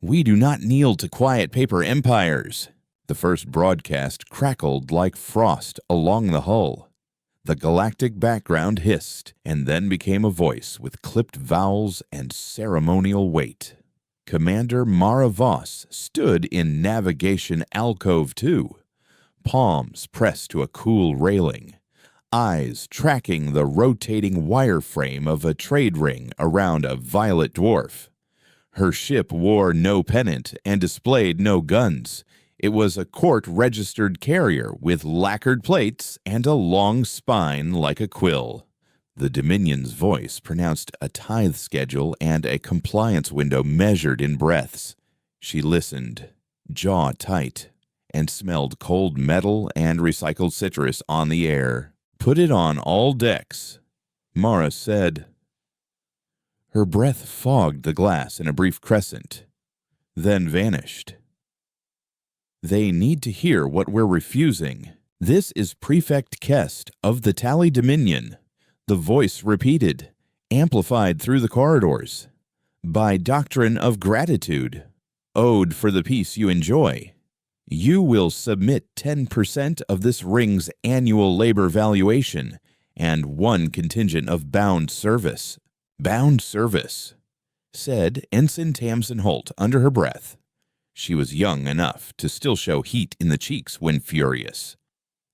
We do not kneel to quiet paper empires. The first broadcast crackled like frost along the hull. The galactic background hissed, and then became a voice with clipped vowels and ceremonial weight. Commander Mara Voss stood in Navigation Alcove 2, palms pressed to a cool railing, eyes tracking the rotating wireframe of a trade ring around a violet dwarf. Her ship wore no pennant and displayed no guns. It was a court-registered carrier with lacquered plates and a long spine like a quill. The Dominion's voice pronounced a tithe schedule and a compliance window measured in breaths. She listened, jaw tight, and smelled cold metal and recycled citrus on the air. "Put it on all decks," Mara said. Her breath fogged the glass in a brief crescent, then vanished. "They need to hear what we're refusing. This is Prefect Kest of the Tally Dominion," the voice repeated, amplified through the corridors. "By doctrine of gratitude, owed for the peace you enjoy, you will submit 10% of this ring's annual labor valuation and one contingent of bound service." "Bound service," said Ensign Tamsin Holt under her breath. She was young enough to still show heat in the cheeks when furious.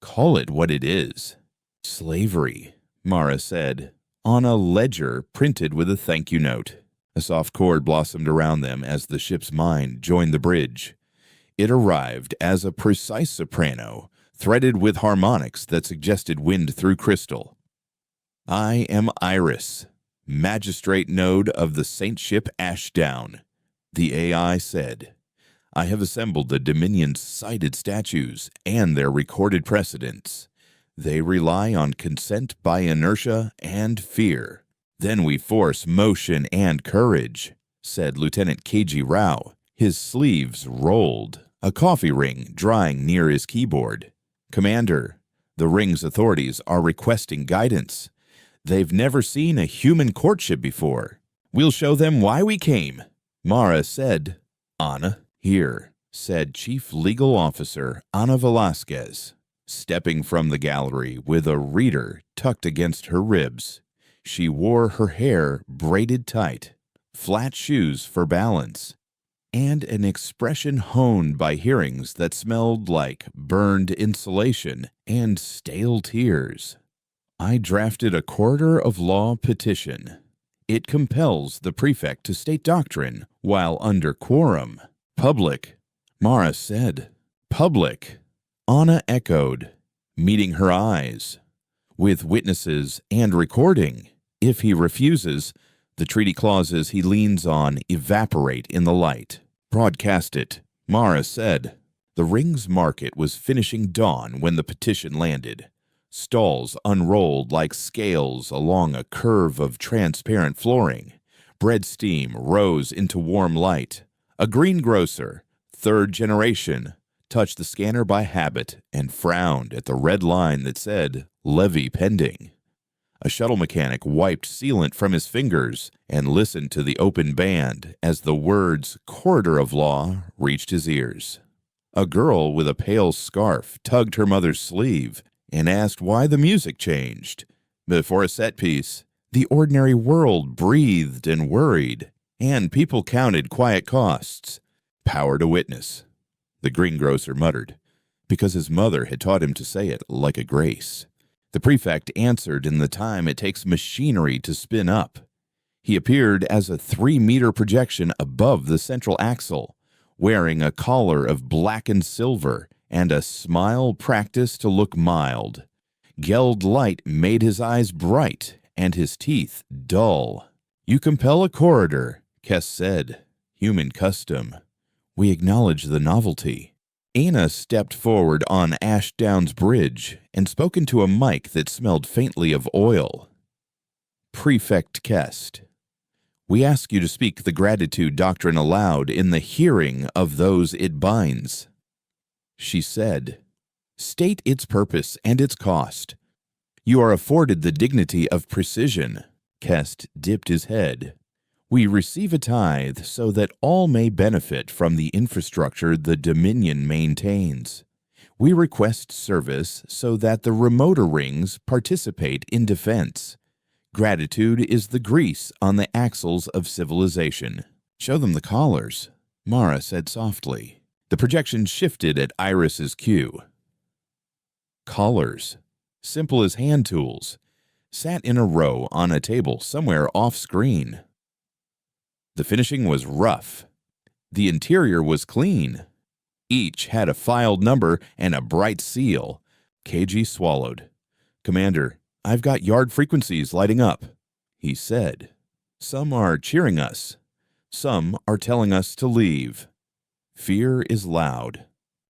"Call it what it is." "Slavery," Mara said, on a ledger printed with a thank you note. A soft chord blossomed around them as the ship's mind joined the bridge. It arrived as a precise soprano, threaded with harmonics that suggested wind through crystal. "I am Iris, magistrate node of the Saint Ship Ashdown," the AI said. "I have assembled the Dominion's cited statues and their recorded precedents. They rely on consent by inertia and fear. Then we force motion and courage," said Lieutenant Keiji Rao, his sleeves rolled, a coffee ring drying near his keyboard. "Commander, the ring's authorities are requesting guidance. They've never seen a human courtship before. We'll show them why we came," Mara said. "Anna, here," said Chief Legal Officer Ana Velasquez, stepping from the gallery with a reader tucked against her ribs. She wore her hair braided tight, flat shoes for balance, and an expression honed by hearings that smelled like burned insulation and stale tears. "I drafted a corridor of law petition. It compels the prefect to state doctrine while under quorum." "Public," Mara said. "Public," Anna echoed, meeting her eyes. "With witnesses and recording. If he refuses, the treaty clauses he leans on evaporate in the light." "Broadcast it," Mara said. The ring's market was finishing dawn when the petition landed. Stalls unrolled like scales along a curve of transparent flooring. Bread steam rose into warm light. A greengrocer, third generation, touched the scanner by habit and frowned at the red line that said, "Levy pending." A shuttle mechanic wiped sealant from his fingers and listened to the open band as the words "corridor of law" reached his ears. A girl with a pale scarf tugged her mother's sleeve and asked why the music changed. Before a set piece, the ordinary world breathed and worried, and people counted quiet costs. "Power to witness," the greengrocer muttered, because his mother had taught him to say it like a grace. The prefect answered in the time it takes machinery to spin up. He appeared as a 3-meter projection above the central axle, wearing a collar of black and silver and a smile practiced to look mild. Geld light made his eyes bright and his teeth dull. "You compel a corridor," Kess said. "Human custom. We acknowledge the novelty." Ana stepped forward on Ashdown's bridge and spoke into a mic that smelled faintly of oil. "Prefect Kest, we ask you to speak the gratitude doctrine aloud in the hearing of those it binds." She said, "State its purpose and its cost. You are afforded the dignity of precision." Kest dipped his head. We receive a tithe so that all may benefit from the infrastructure the Dominion maintains. We request service so that the remoter rings participate in defense. Gratitude is the grease on the axles of civilization. Show them the collars, Mara said softly. The projection shifted at Iris's cue. Collars, simple as hand tools, sat in a row on a table somewhere off-screen. The finishing was rough. The interior was clean. Each had a filed number and a bright seal. KG swallowed. Commander, I've got yard frequencies lighting up, he said. Some are cheering us. Some are telling us to leave. Fear is loud.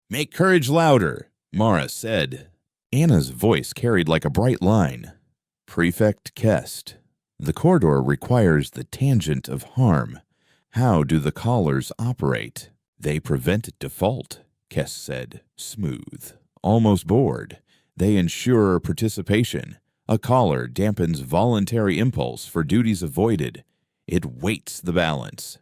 Make courage louder, Mara said. Anna's voice carried like a bright line. Prefect Kest. The corridor requires the tangent of harm. How do the collars operate? They prevent default, Kest said, smooth, almost bored. They ensure participation. A collar dampens voluntary impulse for duties avoided. It weights the balance.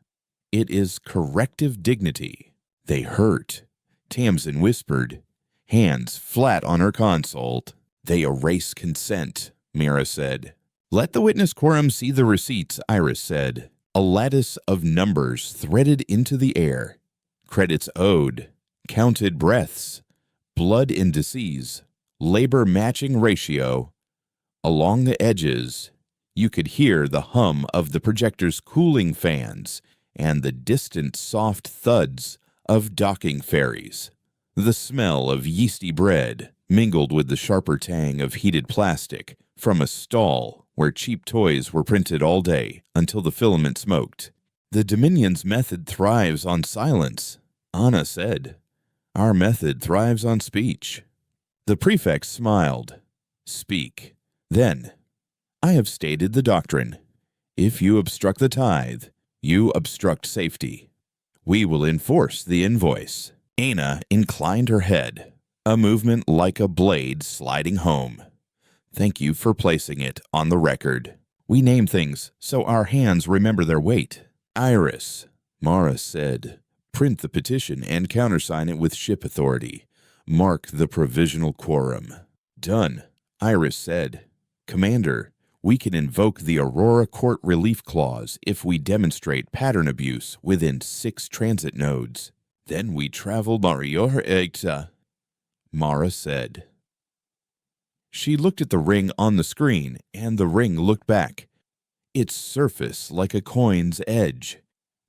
It is corrective dignity. They hurt, Tamsin whispered, hands flat on her console. They erase consent, Mira said. Let the witness quorum see the receipts, Iris said. A lattice of numbers threaded into the air. Credits owed, counted breaths, blood indices, labor matching ratio. Along the edges, you could hear the hum of the projector's cooling fans and the distant soft thuds of docking ferries. The smell of yeasty bread mingled with the sharper tang of heated plastic from a stall where cheap toys were printed all day until the filament smoked. The Dominion's method thrives on silence, Anna said. Our method thrives on speech. The prefect smiled. Speak. Then, I have stated the doctrine. If you obstruct the tithe, you obstruct safety. We will enforce the invoice. Anna inclined her head, a movement like a blade sliding home. Thank you for placing it on the record. We name things so our hands remember their weight. Iris, Mara said, print the petition and countersign it with ship authority. Mark the provisional quorum. Done, Iris said. Commander, we can invoke the Aurora Court Relief Clause if we demonstrate pattern abuse within 6 transit nodes. Then we travel Marior Mara said. She looked at the ring on the screen, and the ring looked back. Its surface like a coin's edge,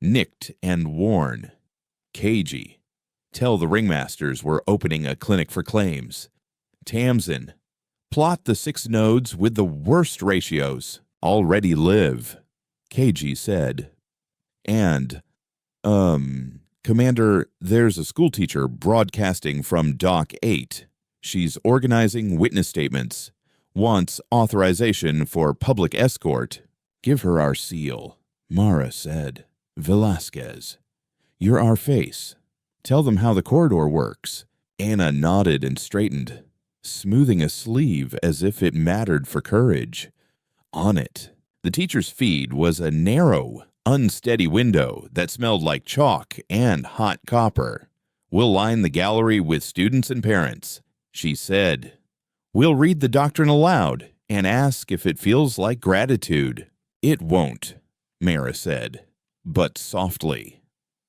nicked and worn. Cagey. Tell the ringmasters we're opening a clinic for claims. Tamsin. Plot the 6 nodes with the worst ratios. Already live, KG said. And, Commander, there's a schoolteacher broadcasting from Dock 8. She's organizing witness statements. Wants authorization for public escort. Give her our seal, Mara said. Velasquez. You're our face. Tell them how the corridor works. Anna nodded and straightened, smoothing a sleeve as if it mattered for courage. On it, the teacher's feed was a narrow, unsteady window that smelled like chalk and hot copper. We'll line the gallery with students and parents, she said. We'll read the doctrine aloud and ask if it feels like gratitude. It won't, Mara said, but softly.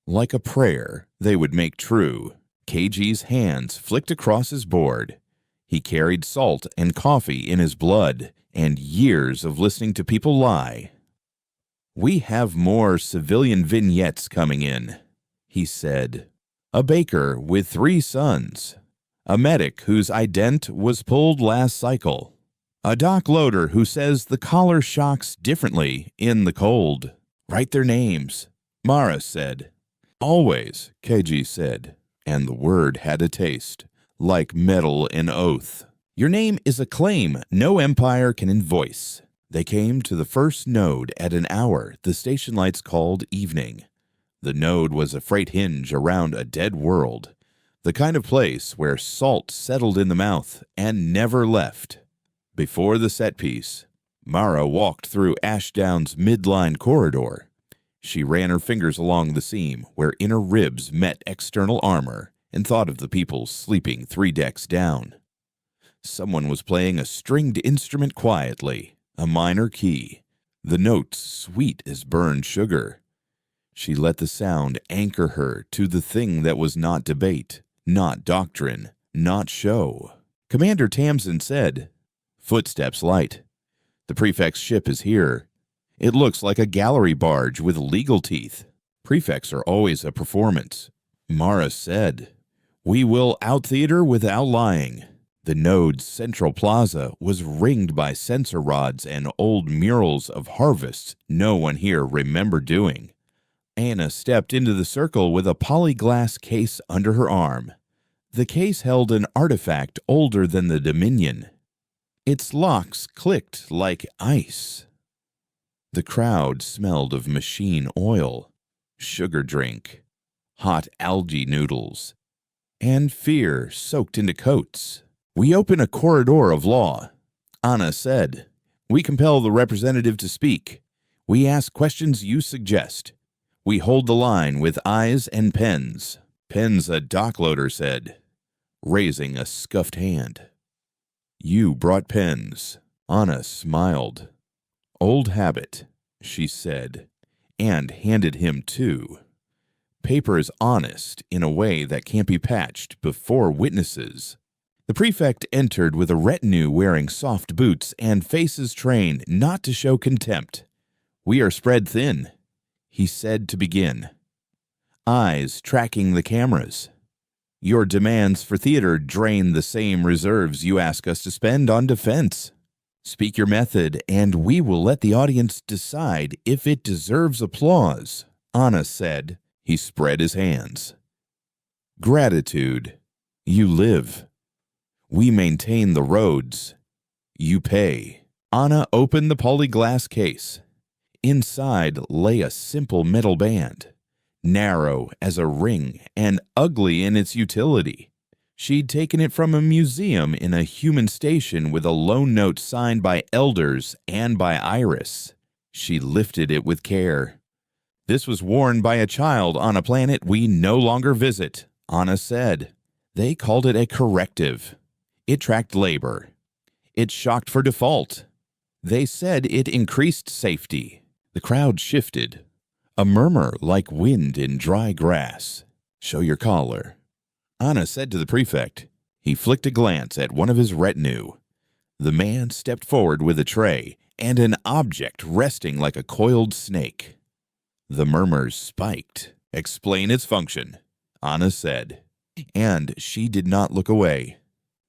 Like a prayer they would make true. KG's hands flicked across his board. He carried salt and coffee in his blood and years of listening to people lie. We have more civilian vignettes coming in, he said. A baker with 3 sons. A medic whose ident was pulled last cycle. A dock loader who says the collar shocks differently in the cold. Write their names, Mara said. Always, KG said, and the word had a taste, like metal and oath. Your name is a claim no empire can invoice. They came to the first node at an hour the station lights called evening. The node was a freight hinge around a dead world, the kind of place where salt settled in the mouth and never left. Before the set piece, Mara walked through Ashdown's midline corridor. She ran her fingers along the seam where inner ribs met external armor and thought of the people sleeping 3 decks down. Someone was playing a stringed instrument quietly, a minor key, the notes sweet as burned sugar. She let the sound anchor her to the thing that was not debate, not doctrine, not show. Commander Tamsin said, "Footsteps light. The prefect's ship is here. It looks like a gallery barge with legal teeth. Prefects are always a performance." Mara said, "We will out-theater without lying." The node's central plaza was ringed by sensor rods and old murals of harvests no one here remembered doing. Anna stepped into the circle with a polyglass case under her arm. The case held an artifact older than the Dominion. Its locks clicked like ice. The crowd smelled of machine oil, sugar drink, hot algae noodles, and fear soaked into coats. "We open a corridor of law," Anna said. "We compel the representative to speak. We ask questions you suggest. We hold the line with eyes and pens." "Pens," a dockloader said, raising a scuffed hand. "You brought pens." Anna smiled. "Old habit," she said, and handed him 2. Paper is honest in a way that can't be patched before witnesses. The prefect entered with a retinue wearing soft boots and faces trained not to show contempt. "We are spread thin," he said to begin, eyes tracking the cameras. "Your demands for theater drain the same reserves you ask us to spend on defense. Speak your method, and we will let the audience decide if it deserves applause," Anna said. He spread his hands. "Gratitude. You live. We maintain the roads. You pay." Anna opened the polyglass case. Inside lay a simple metal band, narrow as a ring and ugly in its utility. She'd taken it from a museum in a human station with a loan note signed by elders and by Iris. She lifted it with care. "This was worn by a child on a planet we no longer visit," Anna said. "They called it a corrective. It tracked labor. It shocked for default. They said it increased safety." The crowd shifted. A murmur like wind in dry grass. "Show your collar," Anna said to the prefect. He flicked a glance at one of his retinue. The man stepped forward with a tray and an object resting like a coiled snake. The murmurs spiked. "Explain its function," Anna said. And she did not look away.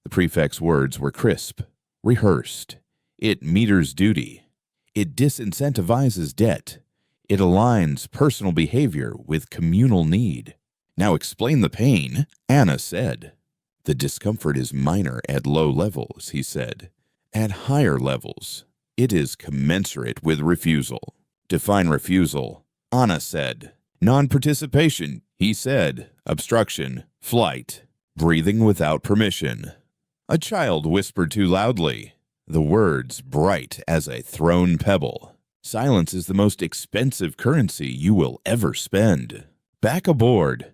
The prefect's words were crisp, rehearsed. "It meters duty. It disincentivizes debt. It aligns personal behavior with communal need." "Now explain the pain," Anna said. "The discomfort is minor at low levels," he said. "At higher levels, it is commensurate with refusal." "Define refusal," Anna said. "Non-participation," he said. "Obstruction, flight, breathing without permission." A child whispered too loudly, the words bright as a thrown pebble. "Silence is the most expensive currency you will ever spend." Back aboard,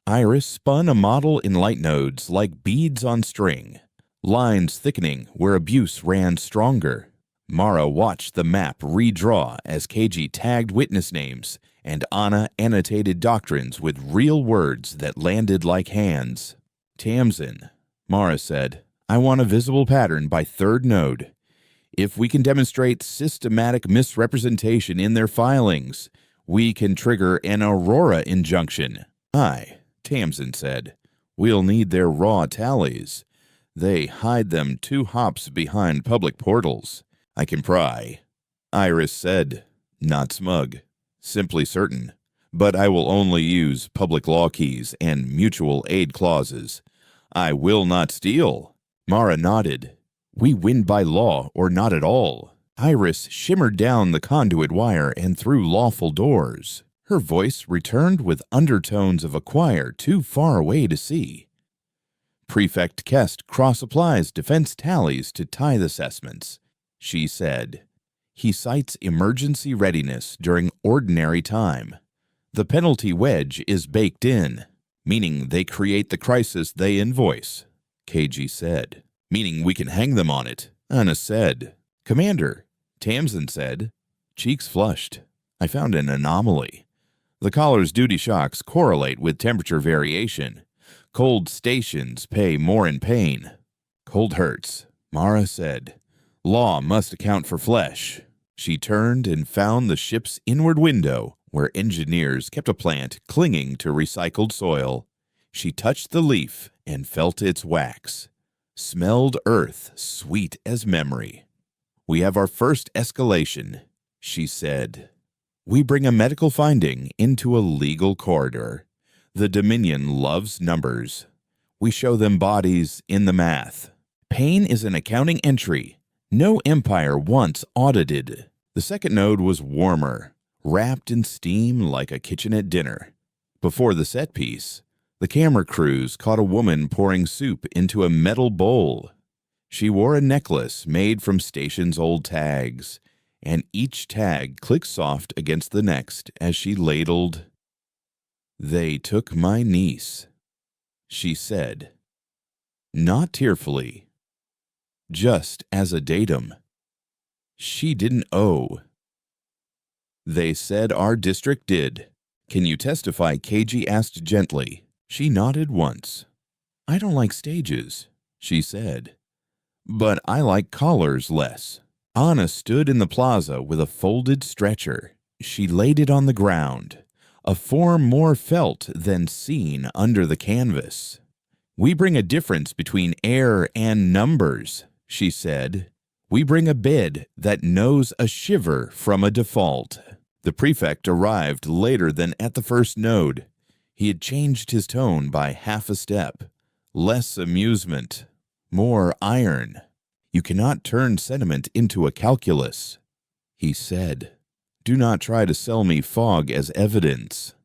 Iris spun a model in light nodes like beads on string, lines thickening where abuse ran stronger. Mara watched the map redraw as KG tagged witness names, and Anna annotated doctrines with real words that landed like hands. "Tamsin," Mara said, "I want a visible pattern by 3rd node. If we can demonstrate systematic misrepresentation in their filings, we can trigger an Aurora injunction." "Aye," Tamsin said. "We'll need their raw tallies. They hide them 2 hops behind public portals." "I can pry," Iris said, not smug, simply certain. "But I will only use public law keys and mutual aid clauses. I will not steal." Mara nodded. "We win by law or not at all." Iris shimmered down the conduit wire and through lawful doors. Her voice returned with undertones of a choir too far away to see. "Prefect Kest cross-applies defense tallies to tithe assessments," she said. He cites emergency readiness during ordinary time. The penalty wedge is baked in, meaning they create the crisis they invoice, KG said. Meaning we can hang them on it, Anna said. Commander, Tamsin said. Cheeks flushed. I found an anomaly. The collar's duty shocks correlate with temperature variation. Cold stations pay more in pain. Cold hurts, Mara said. Law must account for flesh. She turned and found the ship's inward window, where engineers kept a plant clinging to recycled soil. She touched the leaf and felt its wax. Smelled earth sweet as memory. We have our first escalation, she said. We bring a medical finding into a legal corridor. The Dominion loves numbers. We show them bodies in the math. Pain is an accounting entry. No empire once audited. The second node was warmer, wrapped in steam like a kitchen at dinner. Before the set piece, the camera crews caught a woman pouring soup into a metal bowl. She wore a necklace made from station's old tags, and each tag clicked soft against the next as she ladled. They took my niece, she said. Not tearfully, just as a datum. She didn't owe. They said our district did. Can you testify? KG asked gently. She nodded once. I don't like stages, she said. But I like collars less. Anna stood in the plaza with a folded stretcher. She laid it on the ground, a form more felt than seen under the canvas. We bring a difference between air and numbers, she said. We bring a bed that knows a shiver from a default. The prefect arrived later than at the first node. He had changed his tone by half a step. Less amusement, more iron. You cannot turn sentiment into a calculus, he said. Do not try to sell me fog as evidence.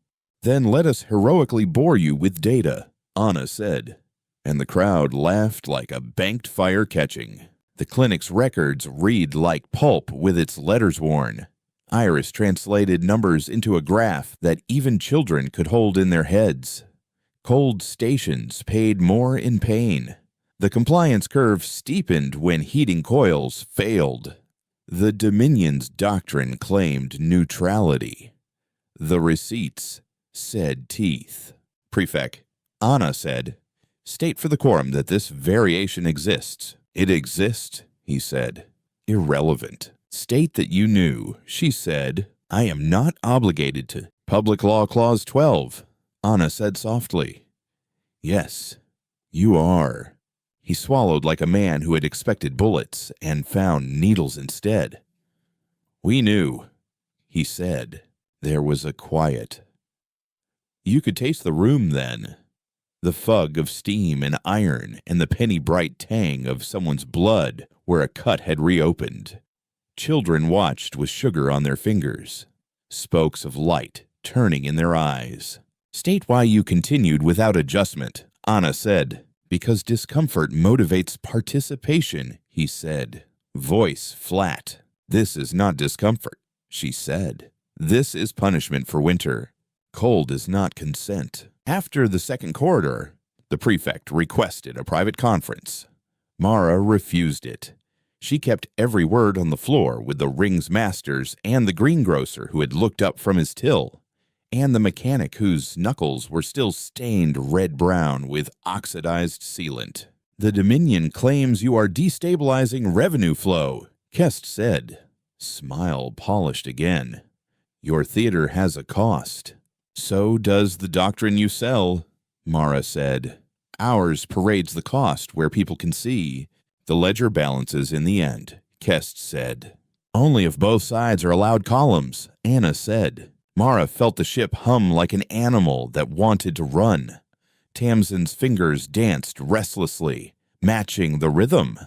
Then let us heroically bore you with data, Anna said. And the crowd laughed like a banked fire catching. The clinic's records read like pulp with its letters worn. Iris translated numbers into a graph that even children could hold in their heads. Cold stations paid more in pain. The compliance curve steepened when heating coils failed. The Dominion's doctrine claimed neutrality. The receipts said teeth. Prefect, Anna said, state for the quorum that this variation exists. It exists, he said. Irrelevant. State that you knew, she said. I am not obligated to. Public Law Clause 12, Anna said softly. Yes, you are. He swallowed like a man who had expected bullets and found needles instead. We knew, he said. There was a quiet. You could taste the room then. The fug of steam and iron and the penny-bright tang of someone's blood where a cut had reopened. Children watched with sugar on their fingers, spokes of light turning in their eyes. State why you continued without adjustment, Anna said. Because discomfort motivates participation, he said. Voice flat. This is not discomfort, she said. This is punishment for winter. Cold is not consent. After the second corridor, the prefect requested a private conference. Mara refused it. She kept every word on the floor with the ring's masters and the greengrocer who had looked up from his till, and the mechanic whose knuckles were still stained red-brown with oxidized sealant. The Dominion claims you are destabilizing revenue flow, Kest said. Smile polished again. Your theater has a cost. So does the doctrine you sell, Mara said. Ours parades the cost where people can see. The ledger balances in the end, Kest said. Only if both sides are allowed columns, Anna said. Mara felt the ship hum like an animal that wanted to run. Tamsin's fingers danced restlessly, matching the rhythm.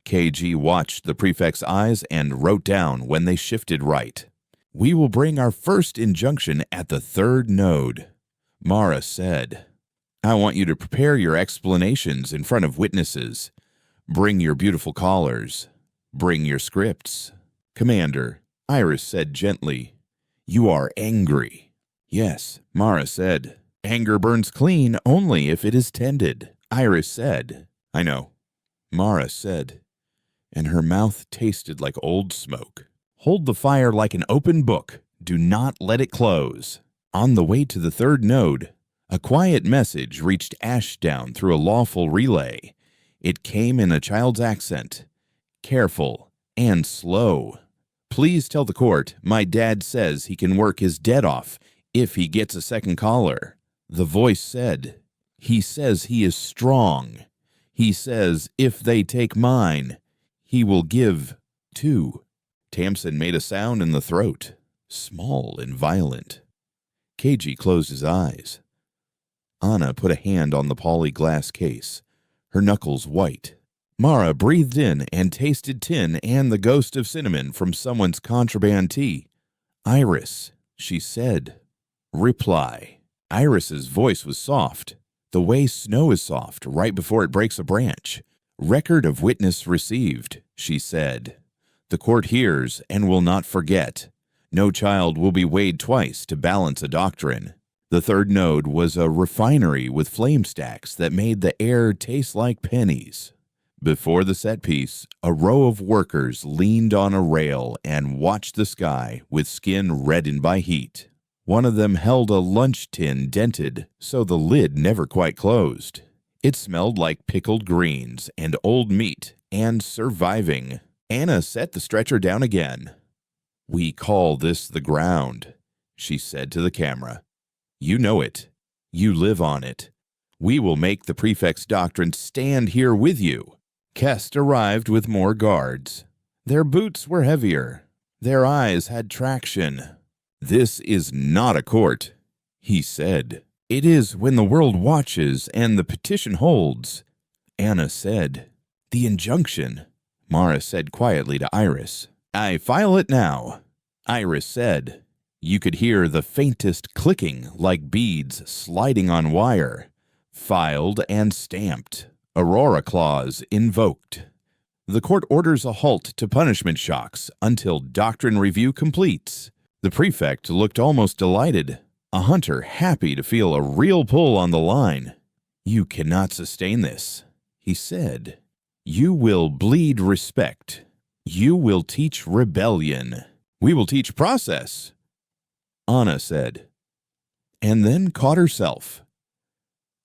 KG watched the prefect's eyes and wrote down when they shifted right. We will bring our first injunction at the third node, Mara said. I want you to prepare your explanations in front of witnesses. Bring your beautiful collars. Bring your scripts. Commander, Iris said gently. You are angry. Yes, Mara said. Anger burns clean only if it is tended, Iris said. I know, Mara said, and her mouth tasted like old smoke. Hold the fire like an open book. Do not let it close. On the way to the third node, a quiet message reached Ashdown through a lawful relay. It came in a child's accent, careful and slow. Please tell the court my dad says he can work his debt off if he gets a second caller. The voice said, he says he is strong. He says if they take mine, he will give too. Tamsin made a sound in the throat, small and violent. KG closed his eyes. Anna put a hand on the polyglass case, her knuckles white. Mara breathed in and tasted tin and the ghost of cinnamon from someone's contraband tea. Iris, she said. Reply. Iris's voice was soft, the way snow is soft right before it breaks a branch. Record of witness received, she said. The court hears and will not forget. No child will be weighed twice to balance a doctrine. The third node was a refinery with flame stacks that made the air taste like pennies. Before the set piece, a row of workers leaned on a rail and watched the sky with skin reddened by heat. One of them held a lunch tin dented so the lid never quite closed. It smelled like pickled greens and old meat and surviving. Anna set the stretcher down again. We call this the ground, she said to the camera. You know it. You live on it. We will make the prefect's doctrine stand here with you. Kest arrived with more guards. Their boots were heavier. Their eyes had traction. This is not a court, he said. It is when the world watches and the petition holds. Anna said. The injunction, Mara said quietly to Iris. I file it now, Iris said. You could hear the faintest clicking like beads sliding on wire. Filed and stamped. Aurora Clause invoked. The court orders a halt to punishment shocks until doctrine review completes. The prefect looked almost delighted, a hunter happy to feel a real pull on the line. You cannot sustain this, he said. You will bleed respect. You will teach rebellion. We will teach process, Anna said, and then caught herself.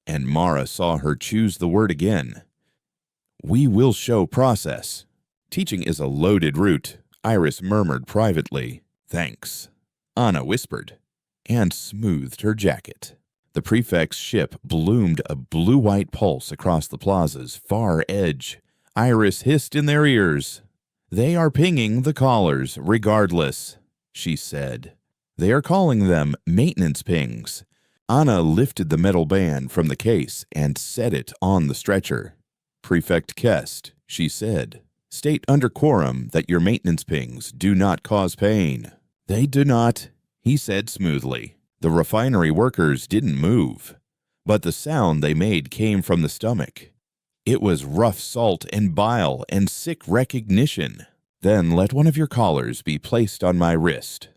And Mara saw her choose the word again. We will show process. Teaching is a loaded root, Iris murmured privately. Thanks, Anna whispered, and smoothed her jacket. The prefect's ship bloomed a blue-white pulse across the plaza's far edge. Iris hissed in their ears. They are pinging the callers regardless, she said. They are calling them maintenance pings. Anna lifted the metal band from the case and set it on the stretcher. Prefect Kest, she said, state under quorum that your maintenance pings do not cause pain. They do not, he said smoothly. The refinery workers didn't move, but the sound they made came from the stomach. It was rough salt and bile and sick recognition. Then let one of your collars be placed on my wrist,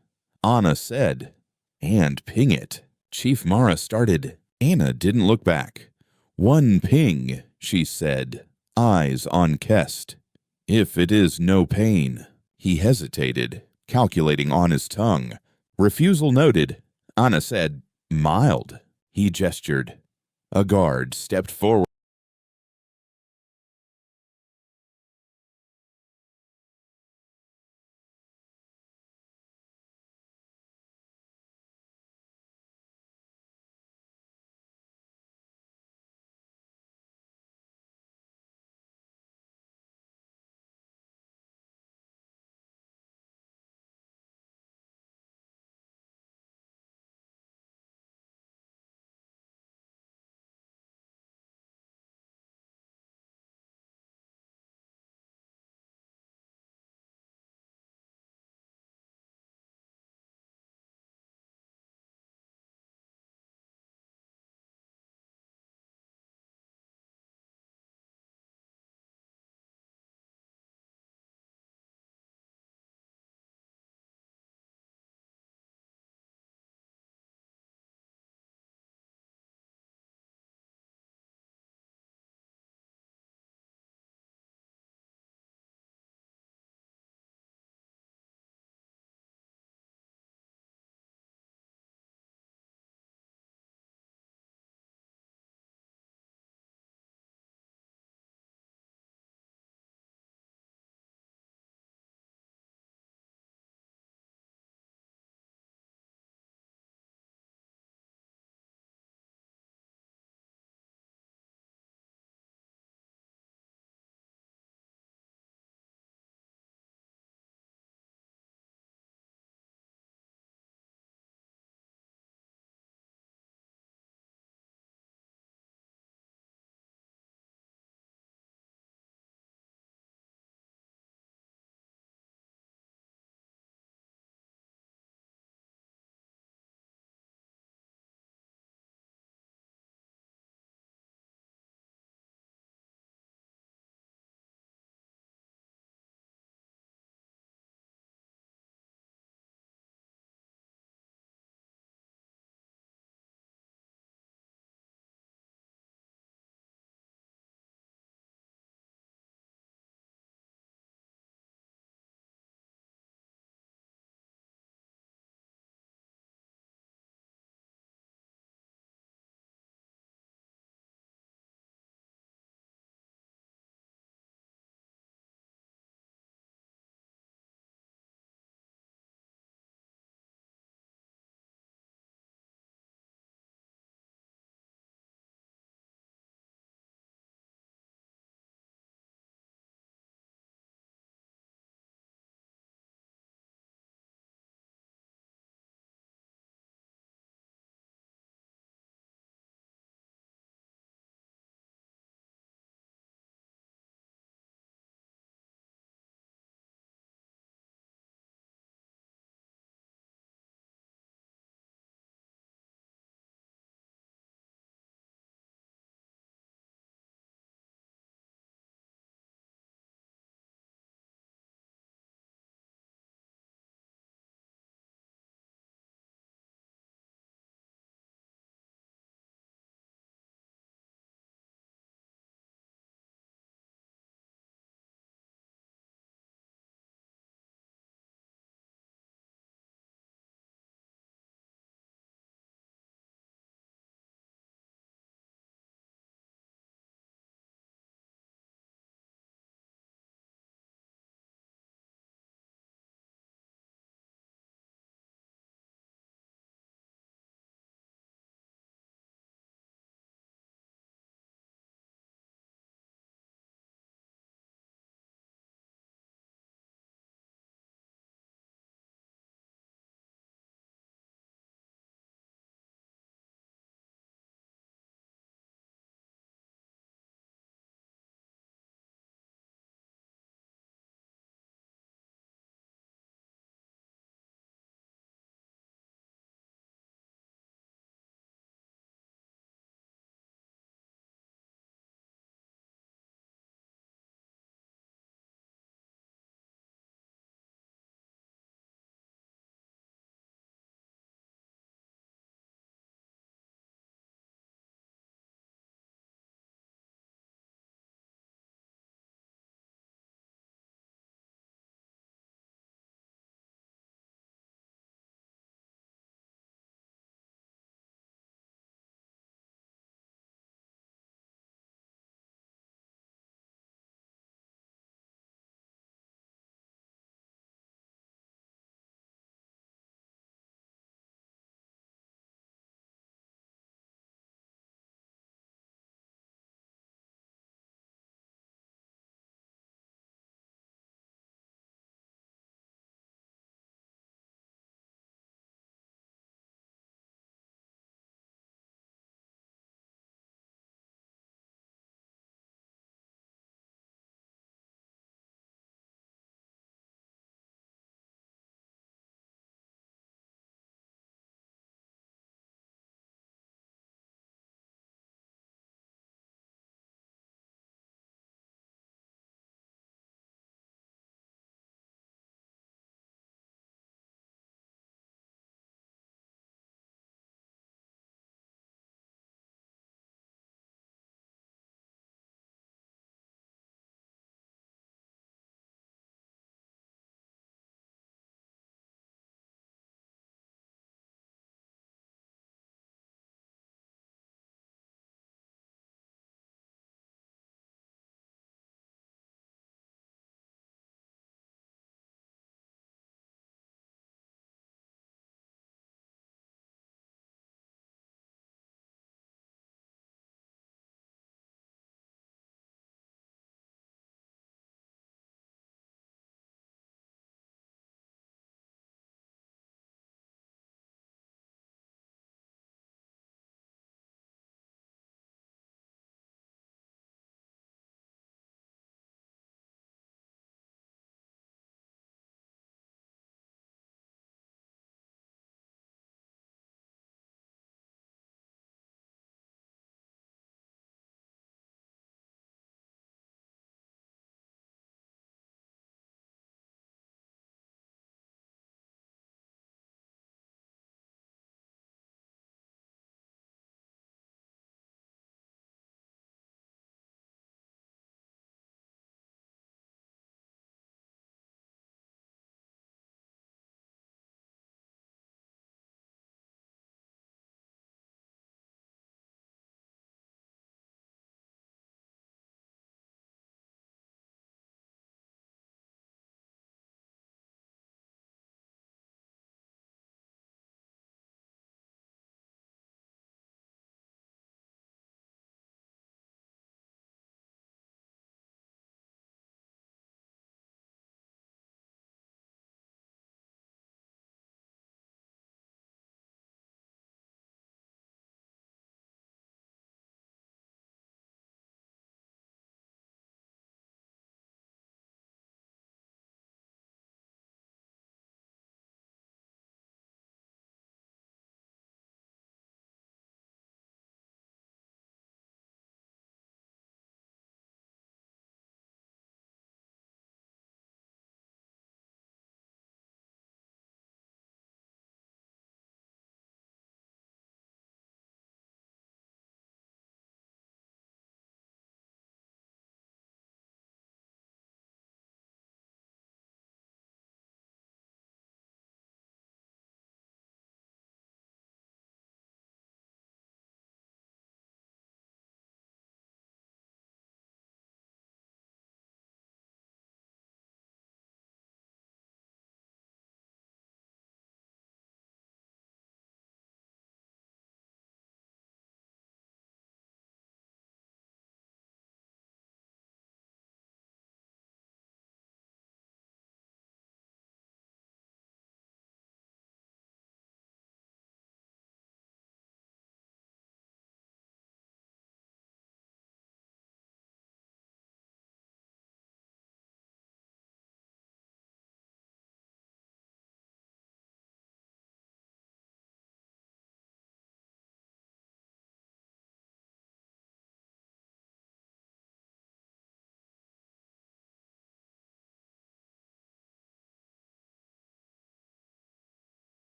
Anna said, and ping it. Chief Mara started. Anna didn't look back. One ping, she said, eyes on Kest. If it is no pain. He hesitated, calculating on his tongue. Refusal noted. Anna said, mild. He gestured. A guard stepped forward.